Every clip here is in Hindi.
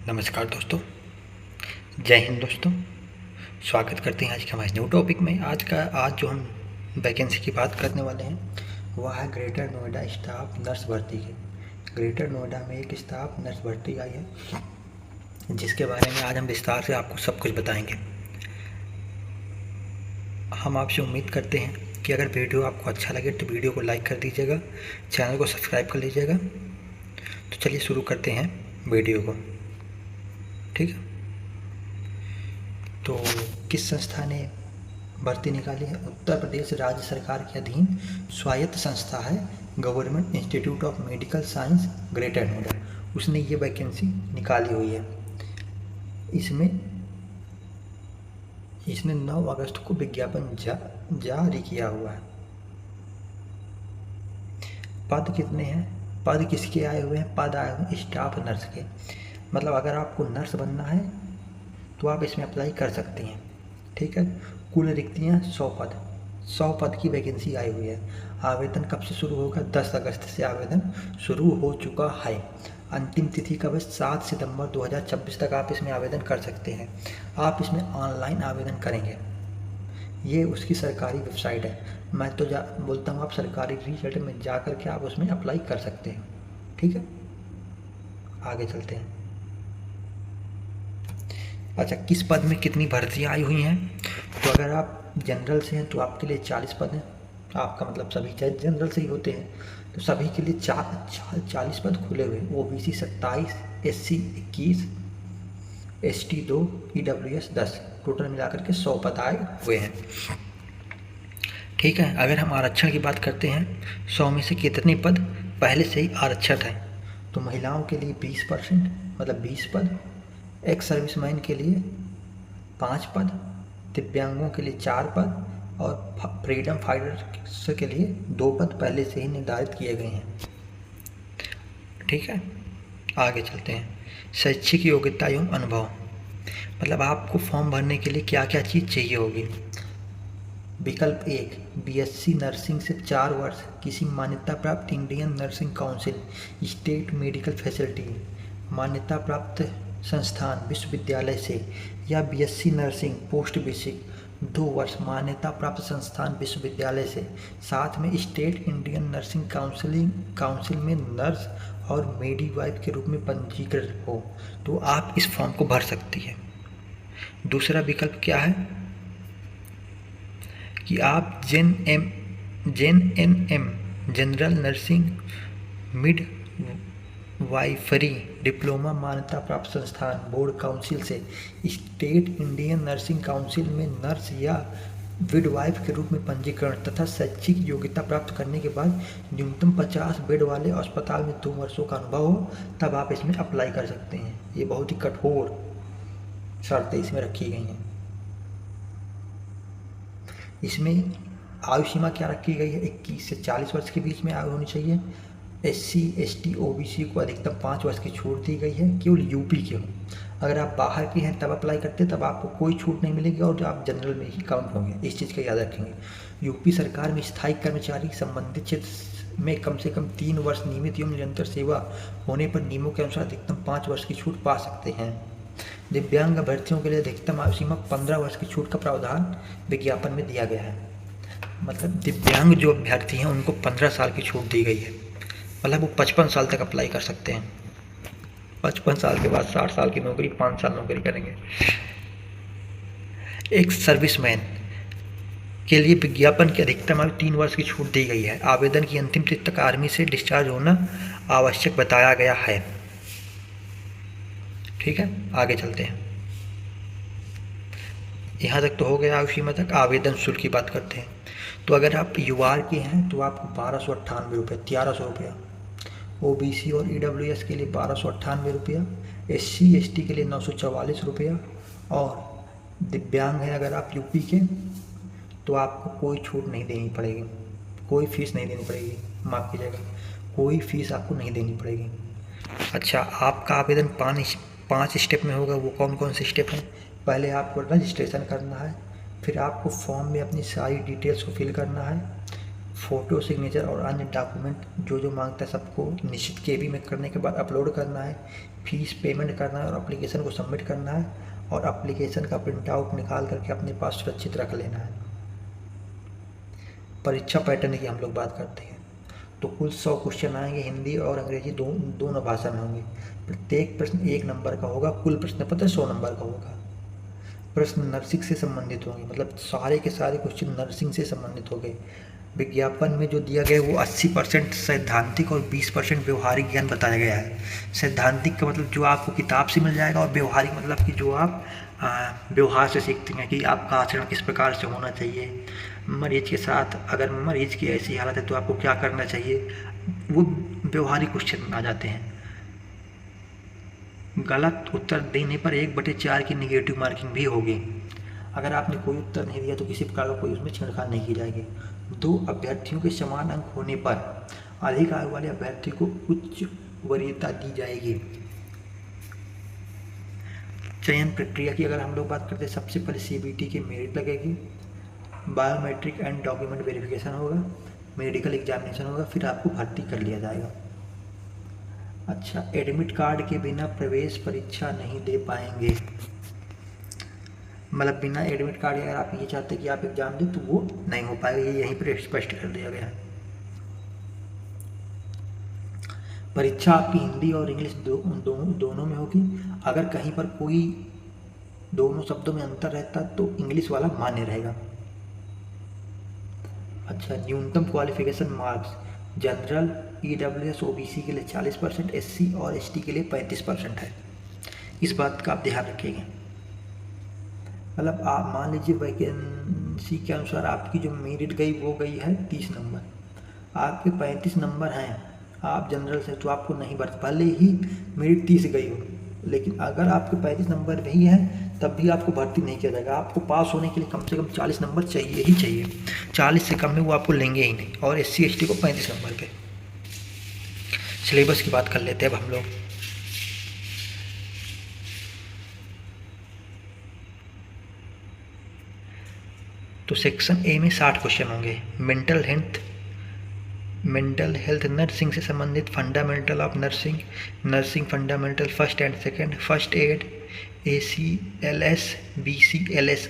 नमस्कार दोस्तों, जय हिंद दोस्तों। स्वागत करते हैं आज के हमारे न्यू टॉपिक में। आज जो हम वैकेंसी की बात करने वाले हैं वह है ग्रेटर नोएडा स्टाफ नर्स भर्ती की। ग्रेटर नोएडा में एक स्टाफ नर्स भर्ती आई है जिसके बारे में आज हम विस्तार से आपको सब कुछ बताएंगे। हम आपसे उम्मीद करते हैं कि अगर वीडियो आपको अच्छा लगे तो वीडियो को लाइक कर दीजिएगा, चैनल को सब्सक्राइब कर लीजिएगा। तो चलिए शुरू करते हैं वीडियो को। ठीक है, तो किस संस्था ने भर्ती निकाली है? उत्तर प्रदेश राज्य सरकार के अधीन स्वायत्त संस्था है government institute of medical science greater Noida. उसने ये वैकेंसी निकाली हुई है। इसने 9 अगस्त को विज्ञापन जारी किया हुआ है। पद कितने हैं? पद किसके आए हुए हैं? पद आए हुए हैं स्टाफ नर्स के। मतलब अगर आपको नर्स बनना है तो आप इसमें अप्लाई कर सकते हैं। ठीक है, कुल रिक्तियाँ 100 पद की वैकेंसी आई हुई है। आवेदन कब से शुरू होगा? 10 अगस्त से आवेदन शुरू हो चुका है। अंतिम तिथि कब है? 7 सितंबर 2026 तक आप इसमें आवेदन कर सकते हैं। आप इसमें ऑनलाइन आवेदन करेंगे। ये उसकी सरकारी वेबसाइट है। मैं तो बोलता हूँ आप सरकारी वेबसाइट में जा कर के आप उसमें अप्लाई कर सकते हैं। ठीक है, आगे चलते हैं। अच्छा, किस पद में कितनी भर्तियाँ आई हुई हैं? तो अगर आप जनरल से हैं तो आपके लिए 40 पद हैं। आपका मतलब सभी जनरल से ही होते हैं, तो सभी के लिए 40 पद खुले हुए हैं। OBC 27, SC 21, ST 2, EWS 10, total मिलाकर के 100 पद आए हुए हैं। ठीक है, अगर हम आरक्षण की बात करते हैं 100 में से कितने पद पहले से ही आरक्षित हैं? तो महिलाओं के लिए 20%, मतलब 20 पद। एक्स सर्विसमैन के लिए 5 पद, दिव्यांगों के लिए 4 पद और फ्रीडम फाइटर्स के लिए 2 पद पहले से ही निर्धारित किए गए हैं। ठीक है, आगे चलते हैं। शैक्षिक योग्यता एवं अनुभव, मतलब आपको फॉर्म भरने के लिए क्या क्या चीज़ चाहिए होगी। विकल्प 1, बीएससी नर्सिंग से 4 वर्ष किसी मान्यता प्राप्त Indian nursing council state medical facility मान्यता प्राप्त संस्थान विश्वविद्यालय से, या बीएससी नर्सिंग पोस्ट बेसिक 2 वर्ष मान्यता प्राप्त संस्थान विश्वविद्यालय से, साथ में स्टेट इंडियन नर्सिंग काउंसिल में नर्स और मेडीवाइफ के रूप में पंजीकृत हो, तो आप इस फॉर्म को भर सकती हैं। दूसरा विकल्प क्या है कि आप GNM general nursing midwifery diploma मान्यता प्राप्त संस्थान बोर्ड काउंसिल से स्टेट इंडियन नर्सिंग काउंसिल में नर्स या मिडवाइफ के रूप में पंजीकरण तथा शैक्षिक योग्यता प्राप्त करने के बाद न्यूनतम 50 बेड वाले अस्पताल में 2 वर्षों का अनुभव हो, तब आप इसमें अप्लाई कर सकते हैं। ये बहुत ही कठोर शर्तें इसमें रखी गई हैं। इसमें आयु सीमा क्या रखी गई है? 21 से 40 वर्ष के बीच में आयु होनी चाहिए। एससी, एसटी, ओबीसी को अधिकतम 5 वर्ष की छूट दी गई है, केवल यूपी के हो। अगर आप बाहर के हैं तब अप्लाई करते तब आपको कोई छूट नहीं मिलेगी और आप जनरल में ही काउंट होंगे। इस चीज़ का याद रखेंगे। यूपी सरकार में स्थायी कर्मचारी संबंधित क्षेत्र में कम से कम 3 वर्ष नियमित एवं निरंतर सेवा होने पर नियमों के अनुसार अधिकतम 5 वर्ष की छूट पा सकते हैं। दिव्यांग अभ्यर्थियों के लिए अधिकतम आयु सीमा 15 वर्ष की छूट का प्रावधान विज्ञापन में दिया गया है। मतलब दिव्यांग जो अभ्यर्थी हैं उनको 15 साल की छूट दी गई है। मतलब वो 55 साल तक अप्लाई कर सकते हैं। 55 साल के बाद 60 साल की नौकरी, 5 साल नौकरी करेंगे। एक सर्विसमैन के लिए विज्ञापन की अधिकतम आयु 3 वर्ष की छूट दी गई है। आवेदन की अंतिम तिथि तक आर्मी से डिस्चार्ज होना आवश्यक बताया गया है। ठीक है, आगे चलते हैं। यहाँ तक तो हो गया आयु सीमा तक। आवेदन शुल्क की बात करते हैं। तो अगर आप यूआर के हैं तो आपको 1298 रुपये, 1300 रुपया। ओबीसी और ईडब्ल्यूएस के लिए 1298 रुपया। एससी एसटी के लिए 944 रुपया। और दिव्यांग है अगर आप यूपी के तो आपको कोई छूट नहीं देनी पड़ेगी, कोई फीस नहीं देनी पड़ेगी। माफ़ कीजिएगा, कोई फीस आपको नहीं देनी पड़ेगी। अच्छा, आपका आवेदन 5 स्टेप में होगा। वो कौन कौन से स्टेप हैं? पहले आपको रजिस्ट्रेशन करना है, फिर आपको फॉर्म में अपनी सारी डिटेल्स को फिल करना है, फ़ोटो, सिग्नेचर और अन्य डॉक्यूमेंट जो जो मांगता है सबको निश्चित केबी में करने के बाद अपलोड करना है, फीस पेमेंट करना है और एप्लीकेशन को सबमिट करना है और एप्लीकेशन का प्रिंट आउट निकाल करके अपने पास सुरक्षित रख लेना है। परीक्षा पैटर्न की हम लोग बात करते हैं तो कुल 100 क्वेश्चन आएंगे, हिंदी और अंग्रेजी दोनों भाषा में होंगे। प्रत्येक प्रश्न 1 नंबर का होगा, कुल प्रश्न पत्र 100 नंबर का होगा। प्रश्न नर्सिंग से संबंधित होंगे, मतलब सारे के सारे क्वेश्चन नर्सिंग से संबंधित होंगे। विज्ञापन में जो दिया गया है वो 80% सैद्धांतिक और 20% व्यवहारिक ज्ञान बताया गया है। सैद्धांतिक का मतलब जो आपको किताब से मिल जाएगा, और व्यवहारिक मतलब कि जो आप व्यवहार से सीखते हैं कि आपका आचरण किस प्रकार से होना चाहिए, मरीज के साथ अगर मरीज की ऐसी हालत है तो आपको क्या करना चाहिए, वो व्यवहारिक क्वेश्चन आ जाते हैं। गलत उत्तर देने पर 1/4 की निगेटिव मार्किंग भी होगी। अगर आपने कोई उत्तर नहीं दिया तो किसी प्रकार का कोई उसमें छेड़खानी नहीं की जाएगी। 2 अभ्यर्थियों के समान अंक होने पर अधिक आयु वाले अभ्यर्थी को उच्च वरीयता दी जाएगी। चयन प्रक्रिया की अगर हम लोग बात करते हैं, सबसे पहले सीबीटी की मेरिट लगेगी, बायोमेट्रिक एंड डॉक्यूमेंट वेरिफिकेशन होगा, मेडिकल एग्जामिनेशन होगा, फिर आपको भर्ती कर लिया जाएगा। अच्छा, एडमिट कार्ड के बिना प्रवेश परीक्षा नहीं दे पाएंगे, मतलब बिना एडमिट कार्ड अगर आप ये चाहते हैं कि आप एग्जाम दें तो वो नहीं हो पाएगा, ये यहीं पर स्पष्ट कर दिया गया है। परीक्षा आपकी हिंदी और इंग्लिश दोनों में होगी। अगर कहीं पर कोई दोनों शब्दों में अंतर रहता तो इंग्लिश वाला मान्य रहेगा। अच्छा, न्यूनतम qualification marks general, EWS, OBC के लिए 40%, एससी और एसटी के लिए 35% है। इस बात का आप ध्यान रखिएगा। मतलब आप मान लीजिए वैकेंसी के अनुसार आपकी जो मेरिट गई वो गई है 30 नंबर, आपके 35 नंबर हैं, आप जनरल से तो आपको नहीं भर्ती, भले ही मेरिट 30 गई हो, लेकिन अगर आपके 35 नंबर भी हैं तब भी आपको भर्ती नहीं किया जाएगा। आपको पास होने के लिए कम से कम 40 नंबर चाहिए ही चाहिए, 40 से कम में वो आपको लेंगे ही नहीं। और एससी एसटी को 35 नंबर पे। सिलेबस की बात कर लेते हैं अब हम लोग। तो सेक्शन ए में 60 क्वेश्चन होंगे। मेंटल हेल्थ नर्सिंग से संबंधित, fundamental of nursing, nursing fundamental first and second, first aid, ACLS, BCLS,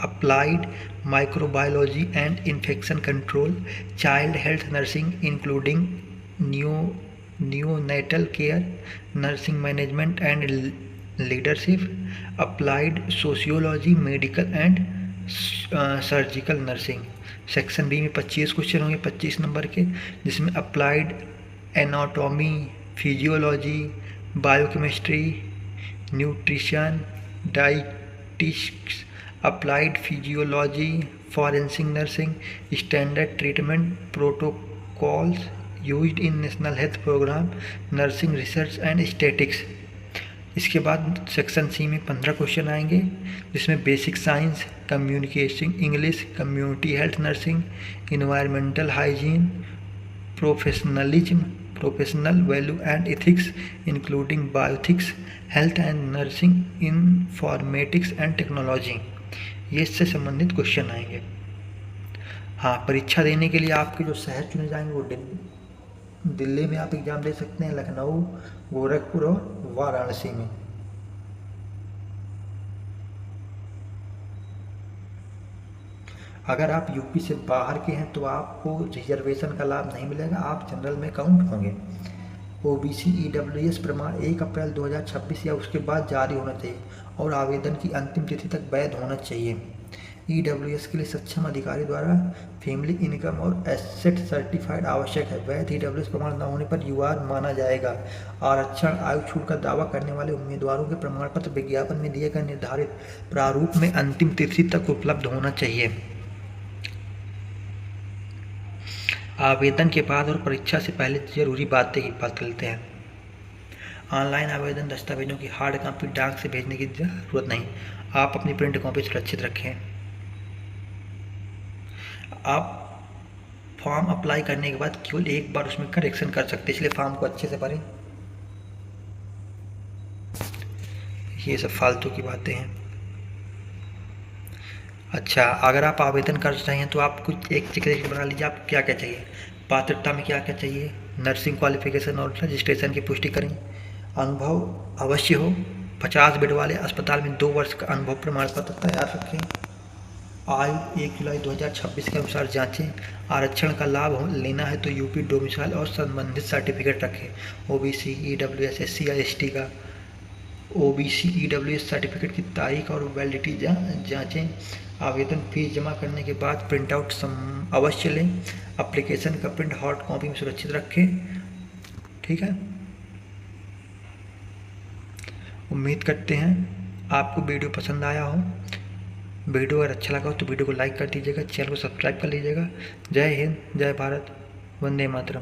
applied microbiology and infection control, child health nursing including neonatal care, nursing management and leadership, applied sociology, medical and surgical nursing. Section B में 25 क्वेश्चन होंगे, 25 नंबर के, जिसमें applied anatomy, physiology, biochemistry, nutrition, dietetics, applied physiology, forensic nursing, standard treatment protocols used in national health program, nursing research and statics. इसके बाद सेक्शन सी में 15 क्वेश्चन आएंगे, जिसमें basic science, communication English, community health nursing, environmental hygiene, professionalism, professional value and ethics including bioethics, health and nursing, informatics and technology, ये इससे संबंधित क्वेश्चन आएंगे। हाँ, परीक्षा देने के लिए आपके जो शहर चुने जाएंगे वो दिल्ली में आप एग्ज़ाम दे सकते हैं, लखनऊ, गोरखपुर और वाराणसी में। अगर आप यूपी से बाहर के हैं तो आपको रिजर्वेशन का लाभ नहीं मिलेगा, आप जनरल में काउंट होंगे। ओबीसी ईडब्ल्यूएस प्रमाण 1 अप्रैल 2026 या उसके बाद जारी होना चाहिए और आवेदन की अंतिम तिथि तक वैध होना चाहिए। ईडब्ल्यूएस के लिए सक्षम अधिकारी द्वारा फैमिली इनकम और एसेट सर्टिफाइड आवश्यक है। वैध ईडब्ल्यूएस प्रमाण न होने पर युवा माना जाएगा। आरक्षण आयु छूट का दावा करने वाले उम्मीदवारों के प्रमाण पत्र विज्ञापन में दिए गए निर्धारित प्रारूप में अंतिम तिथि तक उपलब्ध होना चाहिए। आवेदन के बाद और परीक्षा से पहले जरूरी बातें ही बात करते हैं। ऑनलाइन आवेदन दस्तावेजों की हार्ड कॉपी डाक से भेजने की जरूरत नहीं, आप अपनी प्रिंट कॉपी सुरक्षित रखें। आप फॉर्म अप्लाई करने के बाद केवल एक बार उसमें करेक्शन कर सकते हैं, इसलिए फॉर्म को अच्छे से भरें। ये सब फालतू की बातें हैं। अच्छा, अगर आप आवेदन कर रहे हैं तो आप कुछ एक चेकलिस्ट बना लीजिए, आपको क्या क्या चाहिए। पात्रता में क्या क्या चाहिए, नर्सिंग क्वालिफिकेशन और रजिस्ट्रेशन की पुष्टि करें। अनुभव अवश्य हो, 50 बेड वाले अस्पताल में 2 वर्ष का अनुभव प्रमाण पत्र तैयार रखें। आयु 1 जुलाई 2026 के अनुसार जांचें। आरक्षण का लाभ लेना है तो यूपी डोमिसाइल और संबंधित सर्टिफिकेट रखें। ओबीसी, ईडब्ल्यूएस, एससी या एसटी का ओबीसी ईडब्ल्यूएस सर्टिफिकेट की तारीख और वैलिडिटी जांचें। आवेदन फीस जमा करने के बाद प्रिंट आउट अवश्य लें। एप्लीकेशन का प्रिंट हार्ड कॉपी में सुरक्षित रखें। ठीक है, उम्मीद करते हैं आपको वीडियो पसंद आया हो। वीडियो अगर अच्छा लगा हो तो वीडियो को लाइक कर दीजिएगा, चैनल को सब्सक्राइब कर लीजिएगा। जय हिंद, जय भारत, वंदे मातरम।